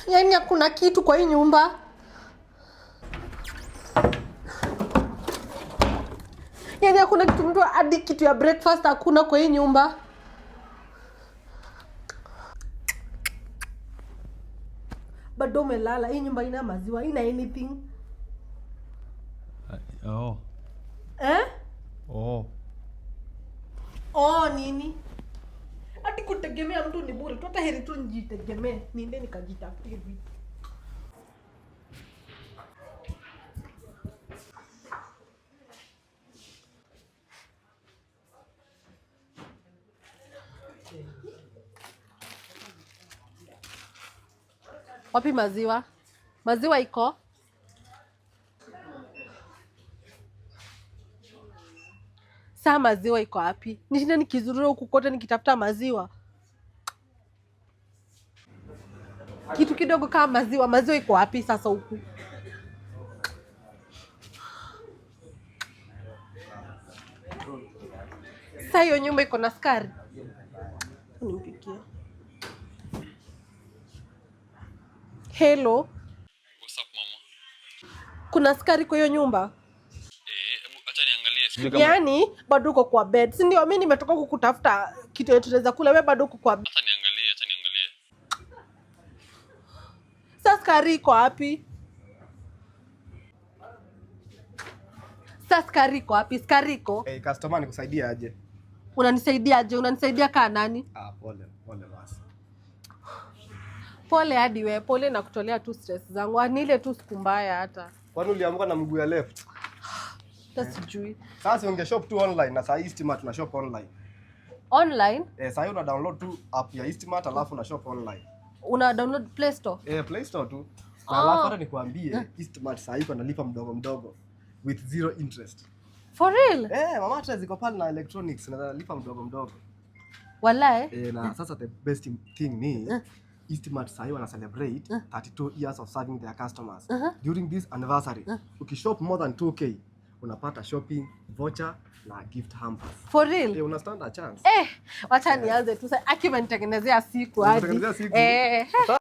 Yaani hakuna kitu kwa hii nyumba. Yaani hakuna kitu, mtu hadi kitu ya breakfast hakuna kwa hii nyumba. Bado umelala. Hii nyumba ina maziwa, ina anything. Oh. Eh? Oh. Oh, nini? Hadi kutegemea mtu ni bure. Hata heri tu nijitegemee. Niende nikajitafutie vitu. Wapi maziwa? Maziwa iko? Saa maziwa iko wapi? Nishinda nikizurura huku kote nikitafuta maziwa. Kitu kidogo kama maziwa. Maziwa iko wapi sasa huku? Sasa hiyo nyumba iko na sukari. Nimpikie. Hello. What's up, mama? Kuna sukari kwa hiyo nyumba? Acha niangalie. Yaani bado uko kwa bed. Si ndio mimi nimetoka kukutafuta kitu yetu tunaweza kula, wewe bado uko kwa bed. Acha niangalie. Sasa sukari iko wapi? Sasa sukari iko wapi? Sukari iko? Customer nikusaidia aje? Unanisaidia aje? Unanisaidia kaa nani? Pole basi. Pole hadi wewe, pole na kutolea tu stress zangu. Ni ile tu siku mbaya hata. Kwani uliamka na mguu ya left? Hata sijui. Sasa unge shop tu online na saa Eastmart tuna shop online. Online? Sasa una download tu app ya Eastmart alafu na shop online. Una download Play Store? Play Store tu. Na alafu hata nikwambie Eastmart saa hii analipa mdogo with zero interest. For real? Mama hata ziko pale na electronics na nalipa mdogo. Wallahi? Na sasa the best thing ni Eastmart saa hii wana celebrate 32 years of serving their customers. During this anniversary, ukishop more than 2k, unapata shopping voucher na gift hampers. For real? Una stand a chance. Wacha nianze tu sasa. Aki umenitengenezea siku hadi. Umenitengenezea siku?